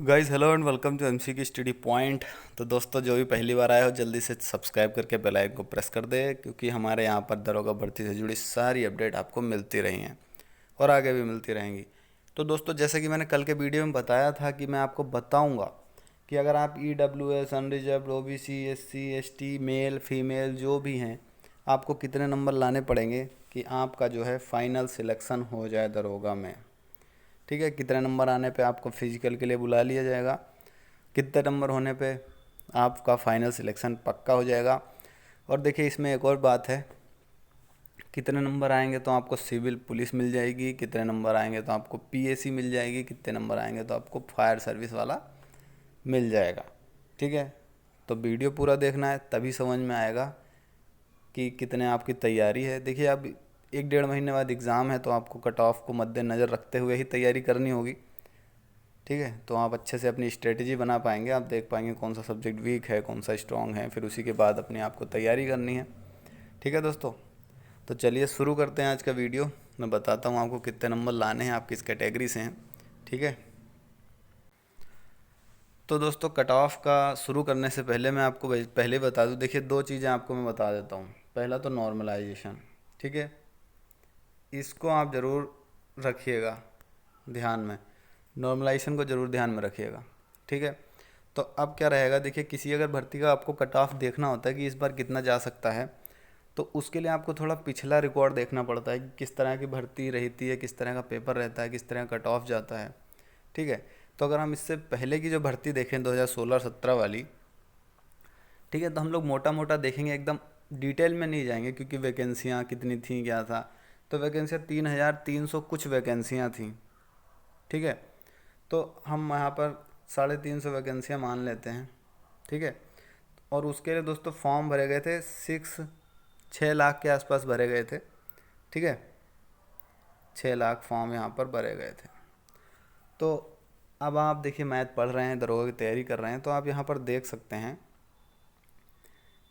Guys hello and welcome to MC की study point. तो दोस्तों, जो भी पहली बार आए हो जल्दी से सब्सक्राइब करके बेल आइकन को प्रेस कर दे, क्योंकि हमारे यहाँ पर दरोगा भर्ती से जुड़ी सारी अपडेट आपको मिलती रही हैं और आगे भी मिलती रहेंगी। तो दोस्तों, जैसे कि मैंने कल के वीडियो में बताया था कि मैं आपको बताऊँगा कि अगर आप EWS, unreserved, OBC, SC, ST, male female जो भी हैं, आपको कितने नंबर लाने पड़ेंगे कि आपका जो है फाइनल सिलेक्शन हो जाए दरोगा में। ठीक है, कितने नंबर आने पे आपको फिजिकल के लिए बुला लिया जाएगा, कितने नंबर होने पे आपका फाइनल सिलेक्शन पक्का हो जाएगा। और देखिए, इसमें एक और बात है, कितने नंबर आएंगे तो आपको सिविल पुलिस मिल जाएगी, कितने नंबर आएंगे तो आपको PAC मिल जाएगी, कितने नंबर आएंगे तो आपको फायर सर्विस वाला मिल जाएगा। ठीक है, तो वीडियो पूरा देखना है, तभी समझ में आएगा कि कितने आपकी तैयारी है। देखिए, अब 1-1.5 महीने बाद एग्ज़ाम है, तो आपको कट ऑफ को मद्देनज़र रखते हुए ही तैयारी करनी होगी। ठीक है, तो आप अच्छे से अपनी स्ट्रेटजी बना पाएंगे, आप देख पाएंगे कौन सा सब्जेक्ट वीक है, कौन सा स्ट्रांग है, फिर उसी के बाद अपने आप को तैयारी करनी है। ठीक है दोस्तों, तो चलिए शुरू करते हैं आज का वीडियो। मैं बताता हूँ आपको कितने नंबर लाने हैं, आप किस कैटेगरी से हैं। ठीक है, तो दोस्तों, कट ऑफ का शुरू करने से पहले मैं आपको पहले बता दूँ। देखिए, दो चीज़ें आपको मैं बता देता हूँ। पहला तो नॉर्मलाइजेशन। ठीक है, इसको आप ज़रूर रखिएगा ध्यान में, नॉर्मलाइजेशन को ज़रूर ध्यान में रखिएगा। ठीक है, तो अब क्या रहेगा, देखिए, किसी अगर भर्ती का आपको कट ऑफ देखना होता है कि इस बार कितना जा सकता है, तो उसके लिए आपको थोड़ा पिछला रिकॉर्ड देखना पड़ता है कि किस तरह की भर्ती रहती है, किस तरह का पेपर रहता है, किस तरह का कट ऑफ जाता है। ठीक है, तो अगर हम इससे पहले की जो भर्ती देखें 2016-17 वाली, ठीक है, तो हम लोग मोटा मोटा देखेंगे, एकदम डिटेल में नहीं जाएंगे, क्योंकि वैकेंसियाँ कितनी थी क्या था। तो वैकेंसियाँ 3,300 कुछ वैकेंसियाँ थी। ठीक है, तो हम यहाँ पर 350 वैकेंसियाँ मान लेते हैं। ठीक है, और उसके लिए दोस्तों फॉर्म भरे गए थे 6 लाख के आसपास भरे गए थे। ठीक है, 6 लाख फॉर्म यहाँ पर भरे गए थे। तो अब आप देखिए, मैथ पढ़ रहे हैं, दरोगा की तैयारी कर रहे हैं, तो आप यहाँ पर देख सकते हैं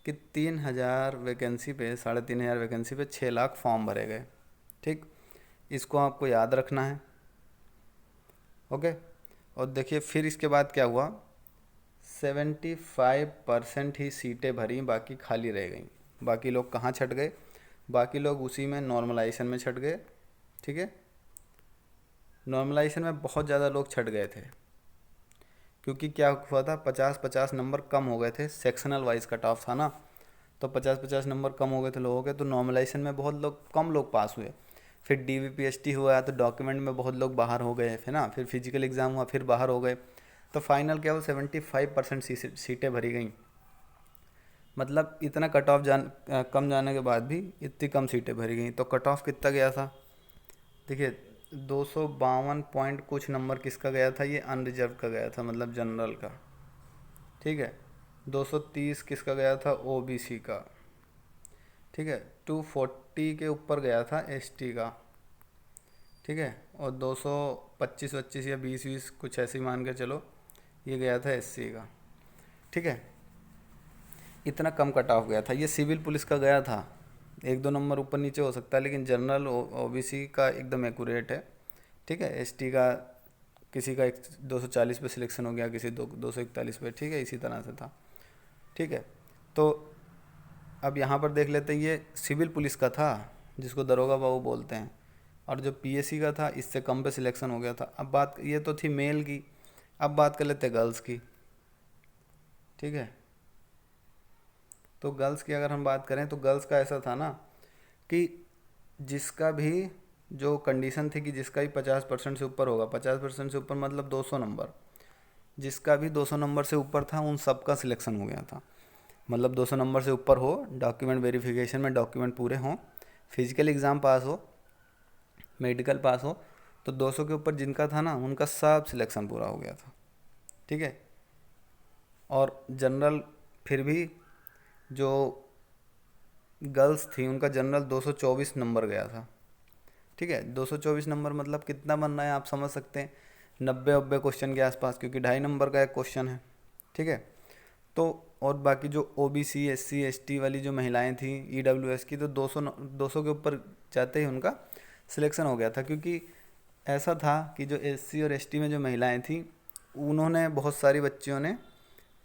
कि 3,000 वैकेंसी पे, 3,500 वैकेंसी पे 6 लाख फॉर्म भरे गए। ठीक, इसको आपको याद रखना है। ओके, और देखिए फिर इसके बाद क्या हुआ, 75% ही सीटें भरी, बाकी खाली रह गई। बाकी लोग कहाँ छट गए, बाकी लोग उसी में नॉर्मलाइजेशन में छट गए। ठीक है, नॉर्मलाइजेशन में बहुत ज़्यादा लोग छट गए थे, क्योंकि क्या हुआ था, 50-50 नंबर कम हो गए थे, सेक्शनल वाइज कट ऑफ था ना, तो 50-50 नंबर कम हो गए थे लोगों के, तो नॉर्मलाइजेशन में बहुत लोग कम लोग पास हुए। फिर DVPST हुआ तो डॉक्यूमेंट में बहुत लोग बाहर हो गए थे ना, फिर फिजिकल एग्ज़ाम हुआ, फिर बाहर हो गए। तो फाइनल क्या हुआ, 75% सीटें भरी गई। मतलब इतना कट ऑफ कम जाने के बाद भी इतनी कम सीटें भरी गई। तो कट ऑफ कितना गया था, देखिए, 252 पॉइंट कुछ नंबर किसका गया था, ये अनरिजर्व का गया था, मतलब जनरल का। ठीक है, 230 किसका गया था, OBC का। ठीक है, 240 के ऊपर गया था ST का। ठीक है, और 225 या 20 कुछ ऐसे ही मान के चलो, ये गया था SC का। ठीक है, इतना कम कट ऑफ गया था। ये सिविल पुलिस का गया था, 1-2 नंबर ऊपर नीचे हो सकता है, लेकिन जनरल OBC का एकदम एक्यूरेट है। ठीक है, ST का किसी का 240 पे सिलेक्शन हो गया, किसी 241 पे। ठीक है, इसी तरह से था। ठीक है, तो अब यहाँ पर देख लेते हैं, ये सिविल पुलिस का था जिसको दरोगा बाबू बोलते हैं, और जो PAC का था इससे कम पे सिलेक्शन हो गया था। अब बात ये तो थी मेल की, अब बात कर लेते हैं गर्ल्स की। ठीक है, तो गर्ल्स की अगर हम बात करें, तो गर्ल्स का ऐसा था ना कि जिसका भी जो कंडीशन थी कि जिसका भी 50% से ऊपर होगा, 50% से ऊपर मतलब 200 नंबर, जिसका भी 200 नंबर से ऊपर था उन सब का सिलेक्शन हो गया था। मतलब 200 नंबर से ऊपर हो, डॉक्यूमेंट वेरिफिकेशन में डॉक्यूमेंट पूरे हों, फिजिकल एग्ज़ाम पास हो, मेडिकल पास हो, तो 200 के ऊपर जिनका था ना, उनका सब सिलेक्शन पूरा हो गया था। ठीक है, और जनरल फिर भी जो गर्ल्स थी उनका जनरल 224 नंबर गया था। ठीक है, 224 नंबर मतलब कितना बन रहा है आप समझ सकते हैं, 90-90 क्वेश्चन के आसपास, क्योंकि 2.5 नंबर का एक क्वेश्चन है। ठीक है, तो और बाकी जो OBC, SC, ST वाली जो महिलाएं थी, EWS की, तो 200 के ऊपर जाते ही उनका सिलेक्शन हो गया था। क्योंकि ऐसा था कि जो SC और ST में जो महिलाएं थी उन्होंने बहुत सारी बच्चियों ने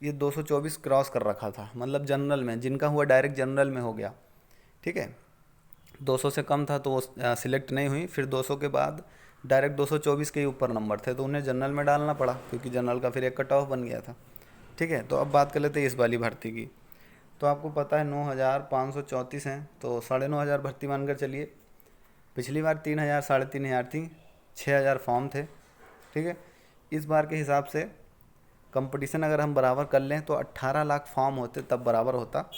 ये 224 क्रॉस कर रखा था, मतलब जनरल में, जिनका हुआ डायरेक्ट जनरल में हो गया। ठीक है, 200 से कम था तो वो सिलेक्ट नहीं हुई। फिर 200 के बाद डायरेक्ट 224 के ही ऊपर नंबर थे तो उन्हें जनरल में डालना पड़ा, क्योंकि जनरल का फिर एक कट ऑफ बन गया था। ठीक है, तो अब बात कर लेते हैं इस वाली भर्ती की। तो आपको पता है 9,534 हैं, तो 9,500 भर्ती मानकर चलिए। पिछली बार 3,000 3,500 थी, 6,000 फॉर्म थे। ठीक है, इस बार के हिसाब से कंपटीशन अगर हम बराबर कर लें तो 18 लाख फॉर्म होते तब बराबर होता,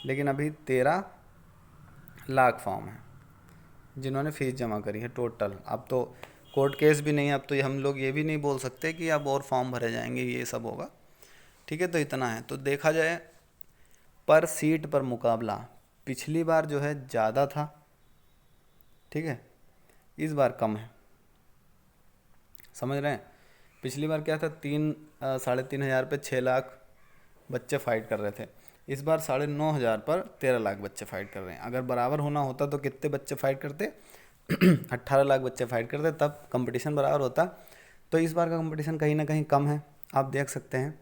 लेकिन अभी 13 लाख फॉर्म हैं जिन्होंने फ़ीस जमा करी है टोटल। अब तो कोर्ट केस भी नहीं है, अब तो ये हम लोग ये भी नहीं बोल सकते कि अब और फॉर्म भरे जाएंगे, ये सब होगा। ठीक है, तो इतना है। तो देखा जाए पर सीट पर मुकाबला पिछली बार जो है ज़्यादा था, ठीक है, इस बार कम है। समझ रहे हैं? पिछली बार क्या था, 3,500 पे 6 लाख बच्चे फाइट कर रहे थे। इस बार 9,500 पर 13 लाख बच्चे फाइट कर रहे हैं। अगर बराबर होना होता तो कितने बच्चे फाइट करते? 18 लाख बच्चे फाइट करते, तब कंपटीशन बराबर होता। तो इस बार का कंपटीशन कहीं ना कहीं कम है, आप देख सकते हैं।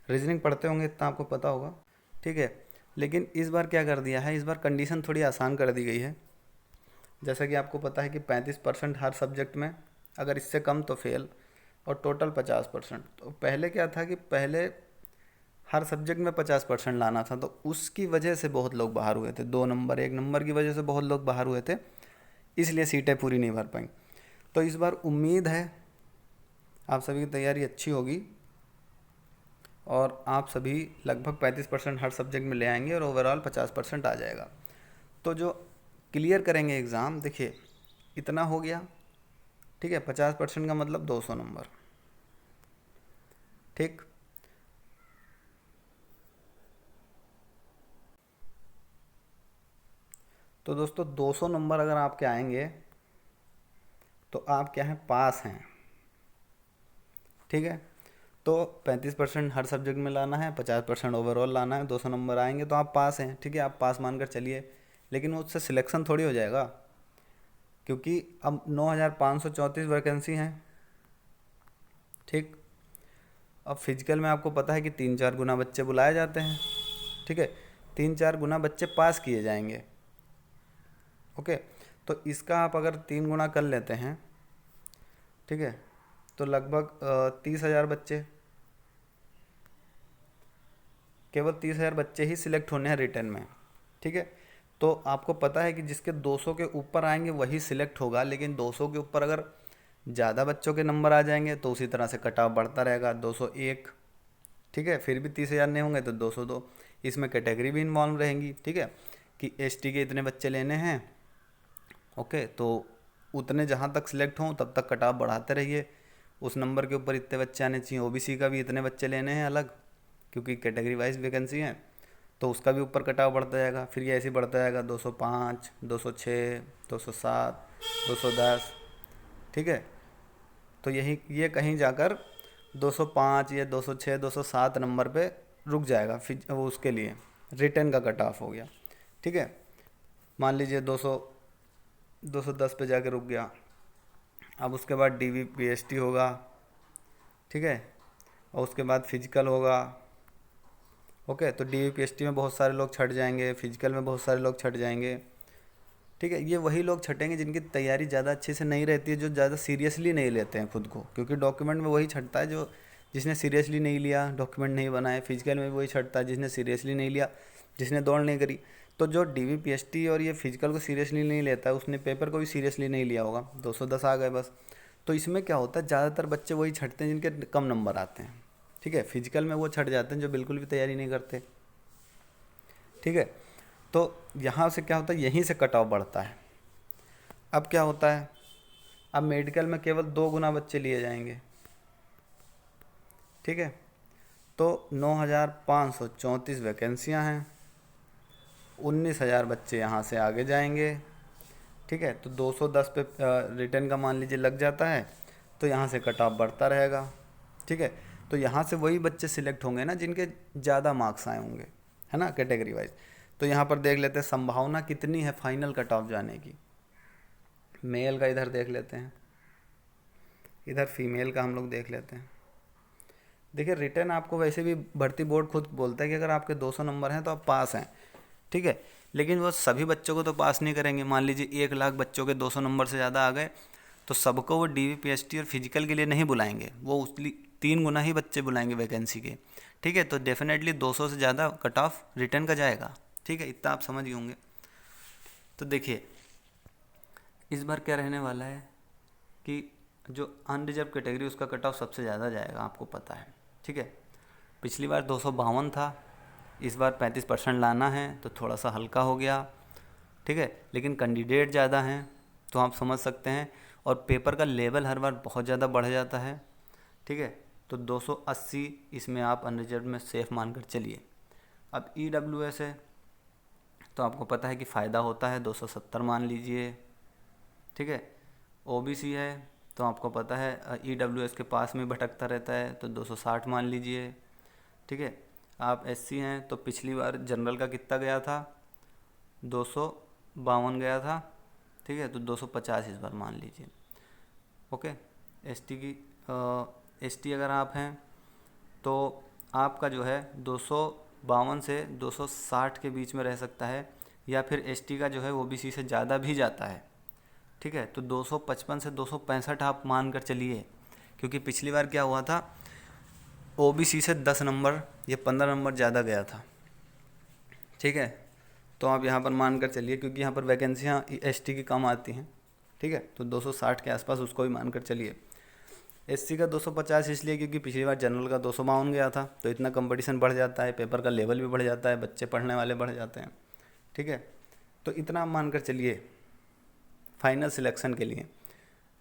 रीजनिंग पढ़ते होंगे इतना आपको पता होगा। ठीक है, लेकिन इस बार क्या कर दिया है, इस बार कंडीशन थोड़ी आसान कर दी गई है। जैसा कि आपको पता है कि 35% हर सब्जेक्ट में, अगर इससे कम तो फेल, और टोटल 50%। तो पहले क्या था कि पहले हर सब्जेक्ट में 50% लाना था, तो उसकी वजह से बहुत लोग बाहर हुए थे। 2 नंबर 1 नंबर की वजह से बहुत लोग बाहर हुए थे, इसलिए सीटें पूरी नहीं भर पाई। तो इस बार उम्मीद है आप सभी की तैयारी अच्छी होगी और आप सभी लगभग 35% हर सब्जेक्ट में ले आएंगे और ओवरऑल 50% आ जाएगा। तो जो क्लियर करेंगे एग्ज़ाम, देखिए इतना हो गया। ठीक है, 50% का मतलब 200 नंबर। ठीक, तो दोस्तों 200 नंबर अगर आपके आएंगे तो आप क्या हैं, पास हैं। ठीक है, तो 35% हर सब्जेक्ट में लाना है, 50% ओवरऑल लाना है, 200 नंबर आएंगे तो आप पास हैं। ठीक है, आप पास मानकर चलिए। लेकिन वो उससे सिलेक्शन थोड़ी हो जाएगा, क्योंकि अब 9,534 वैकेंसी हैं। ठीक, अब फिजिकल में आपको पता है कि 3-4 गुना बच्चे बुलाए जाते हैं। ठीक है, 3-4 गुना बच्चे पास किए जाएंगे। ओके, तो इसका आप अगर 3 गुना कर लेते हैं, ठीक है, तो लगभग 30,000 बच्चे, केवल 30,000 बच्चे ही सिलेक्ट होने हैं रिटर्न में। ठीक है, तो आपको पता है कि जिसके 200 के ऊपर आएंगे वही सिलेक्ट होगा, लेकिन 200 के ऊपर अगर ज़्यादा बच्चों के नंबर आ जाएंगे तो उसी तरह से कट ऑफ बढ़ता रहेगा, 201। ठीक है, फिर भी 30,000 नहीं होंगे तो 202। इसमें कैटेगरी भी इन्वॉल्व रहेंगी। ठीक है, कि एसटी के इतने बच्चे लेने हैं। ओके, तो उतने जहाँ तक सिलेक्ट हों तब तक कट ऑफ बढ़ाते रहिए, उस नंबर के ऊपर इतने बच्चे आने चाहिए। ओबीसी का भी इतने बच्चे लेने हैं अलग, क्योंकि कैटेगरी वाइज वैकेंसी है, तो उसका भी ऊपर कट ऑफ बढ़ता जाएगा। फिर ये ऐसे ही बढ़ता जाएगा, 205, 206, 207, 210। ठीक है, तो यही ये कहीं जाकर 205 या 206, 207 नंबर पे रुक जाएगा। फिर वो उसके लिए रिटर्न का कट ऑफ हो गया। ठीक है, मान लीजिए 210 पे जाके रुक गया। अब उसके बाद डीवीपीएसटी होगा। ठीक है, और उसके बाद फिजिकल होगा। ओके, तो डीवीपीएसटी में बहुत सारे लोग छट जाएंगे, फिजिकल में बहुत सारे लोग छट जाएंगे। ठीक है, ये वही लोग छटेंगे जिनकी तैयारी ज़्यादा अच्छे से नहीं रहती है, जो ज़्यादा सीरियसली नहीं लेते हैं खुद को, क्योंकि डॉक्यूमेंट में वही छटता है जो जिसने सीरियसली नहीं लिया, डॉक्यूमेंट नहीं बनाए। फिजिकल में भी वही छटता है जिसने सीरियसली नहीं लिया, जिसने दौड़ नहीं करी। तो जो डीवीपीएसटी और ये फिजिकल को सीरियसली नहीं लेता है, उसने पेपर को भी सीरियसली नहीं लिया होगा, 210 आ गए बस। तो इसमें क्या होता है, ज़्यादातर बच्चे वही छटते हैं जिनके कम नंबर आते हैं। ठीक है, फिजिकल में वो छट जाते हैं जो बिल्कुल भी तैयारी नहीं करते। ठीक है, तो यहाँ से क्या होता है, यहीं से कट ऑफ बढ़ता है। अब क्या होता है, अब मेडिकल में केवल 2 गुना बच्चे लिए जाएंगे। ठीक है, तो 9,534 वैकेंसियाँ हैं, 19,000 बच्चे यहाँ से आगे जाएंगे। ठीक है, तो 210 पे रिटर्न का मान लीजिए लग जाता है, तो यहाँ से कट ऑफ बढ़ता रहेगा। ठीक है, तो यहाँ से वही बच्चे सिलेक्ट होंगे ना जिनके ज़्यादा मार्क्स आए होंगे, है ना, कैटेगरी वाइज। तो यहाँ पर देख लेते हैं संभावना कितनी है फाइनल कट ऑफ जाने की। मेल का इधर देख लेते हैं, इधर फीमेल का हम लोग देख लेते हैं। देखिए रिटर्न आपको वैसे भी भर्ती बोर्ड खुद बोलता है कि अगर आपके 200 नंबर हैं तो आप पास हैं, ठीक है। लेकिन वो सभी बच्चों को तो पास नहीं करेंगे। मान लीजिए 1 लाख बच्चों के 200 नंबर से ज़्यादा आ गए, तो सबको वो DVPST और फिजिकल के लिए नहीं बुलाएंगे, वो उसलिए 3 गुना ही बच्चे बुलाएंगे वैकेंसी के, ठीक है। तो डेफिनेटली 200 से ज़्यादा कट ऑफ रिटर्न का जाएगा, ठीक है। इतना आप समझ गए होंगे। तो देखिए इस बार क्या रहने वाला है कि जो अनरिजर्व कैटेगरी उसका कट ऑफ सबसे ज़्यादा जाएगा, आपको पता है, ठीक है। पिछली बार 252 था, इस बार 35% लाना है तो थोड़ा सा हल्का हो गया, ठीक है। लेकिन कैंडिडेट ज़्यादा हैं तो आप समझ सकते हैं, और पेपर का लेवल हर बार बहुत ज़्यादा बढ़ जाता है, ठीक है। तो 280 इसमें आप अनरिजर्व में सेफ मानकर चलिए। अब EWS है तो आपको पता है कि फ़ायदा होता है, 270 मान लीजिए, ठीक है। OBC है तो आपको पता है EWS के पास में भटकता रहता है तो 260 मान लीजिए, ठीक है। आप SC हैं तो पिछली बार जनरल का कितना गया था, 252 गया था, ठीक है। तो 250 इस बार मान लीजिए, ओके। ST अगर आप हैं तो आपका जो है 252 से 260 के बीच में रह सकता है, या फिर ST का जो है OBC से ज़्यादा भी जाता है, ठीक है। तो 255 से 265 आप मान कर चलिए, क्योंकि पिछली बार क्या हुआ था, OBC से 10 नंबर या 15 नंबर ज़्यादा गया था, ठीक है। तो आप यहाँ पर मान कर चलिए, क्योंकि यहाँ पर वैकेंसियाँ ST की कम आती हैं, ठीक है। तो 260 के आसपास उसको भी मान कर चलिए। SC का 250 इसलिए क्योंकि पिछली बार जनरल का 252 गया था, तो इतना कंपटीशन बढ़ जाता है, पेपर का लेवल भी बढ़ जाता है, बच्चे पढ़ने वाले बढ़ जाते हैं, ठीक है। तो इतना आप मान कर चलिए फाइनल सिलेक्शन के लिए।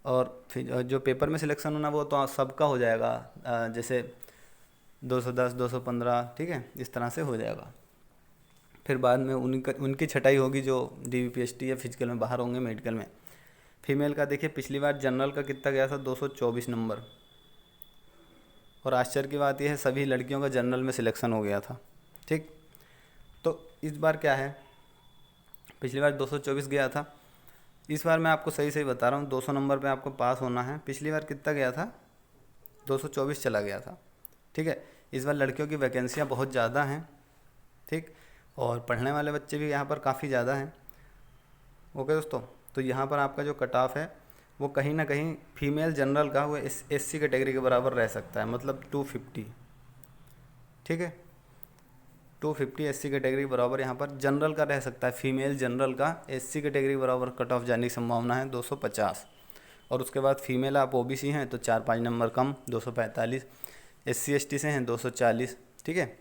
और फिर जो पेपर में सिलेक्शन होना वो तो सबका हो जाएगा, जैसे 210 215, ठीक है, इस तरह से हो जाएगा। फिर बाद में उनकी छटाई होगी जो DVPST या फिजिकल में बाहर होंगे, मेडिकल में। फीमेल का देखिए पिछली बार जनरल का कितना गया था, 224 नंबर, और आश्चर्य की बात यह है सभी लड़कियों का जनरल में सिलेक्शन हो गया था, ठीक। तो इस बार क्या है, पिछली बार 224 गया था, इस बार मैं आपको सही सही बता रहा हूँ, 200 नंबर पे आपको पास होना है। पिछली बार कितना गया था, 224 चला गया था, ठीक है। इस बार लड़कियों की वैकेंसियाँ बहुत ज़्यादा हैं, ठीक, और पढ़ने वाले बच्चे भी यहाँ पर काफ़ी ज़्यादा हैं, ओके दोस्तों। तो यहाँ पर आपका जो कट ऑफ है वो कहीं ना कहीं फीमेल जनरल का वो SC कैटेगरी के बराबर रह सकता है, मतलब 250, ठीक है। 250 SC कैटेगरी बराबर यहाँ पर जनरल का रह सकता है, फीमेल जनरल का SC कैटेगरी बराबर कट ऑफ जाने की संभावना है 250। और उसके बाद फीमेल आप OBC हैं तो 4-5 नंबर कम, 245। SC ST से हैं 240, ठीक है।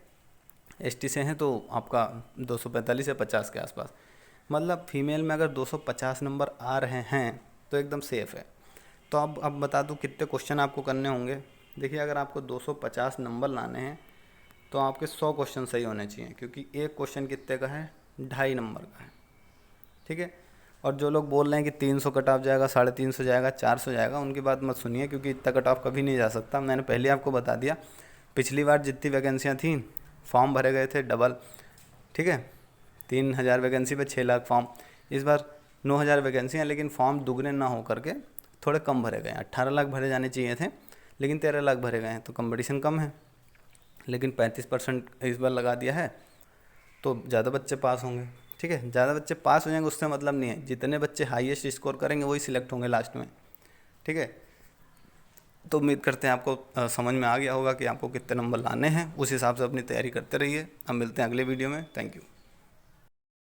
ST से हैं तो आपका 245 या 50 के आसपास, मतलब फीमेल में अगर 250 नंबर आ रहे हैं तो एकदम सेफ़ है। तो अब बता दूं कितने क्वेश्चन आपको करने होंगे। देखिए अगर आपको 250 नंबर लाने हैं तो आपके 100 क्वेश्चन सही होने चाहिए, क्योंकि एक क्वेश्चन कितने का है, 2.5 नंबर का है, ठीक है। और जो लोग बोल रहे हैं कि 300 कट ऑफ जाएगा, 350 जाएगा, 400 जाएगा, उनकी बात मत सुनिए, क्योंकि इतना कट ऑफ कभी नहीं जा सकता। मैंने पहले आपको बता दिया, पिछली बार जितनी वैकेंसियाँ थी फॉर्म भरे गए थे डबल, ठीक है। 3000 वैकेंसी पे 6 लाख फॉर्म। इस बार 9000 वैकेंसियाँ, लेकिन फॉर्म दुगने ना हो करके थोड़े कम भरे गए हैं। 18 लाख भरे जाने चाहिए थे लेकिन 13 लाख भरे गए हैं, तो कंपटीशन कम है। लेकिन 35% इस बार लगा दिया है तो ज़्यादा बच्चे पास होंगे, ठीक है। ज़्यादा बच्चे पास हो जाएंगे उससे मतलब नहीं है, जितने बच्चे हाईएस्ट स्कोर करेंगे वही सिलेक्ट होंगे लास्ट में, ठीक है। तो उम्मीद करते हैं आपको समझ में आ गया होगा कि आपको कितने नंबर लाने हैं, उस हिसाब से अपनी तैयारी करते रहिए। अब मिलते हैं अगले वीडियो में, थैंक यू।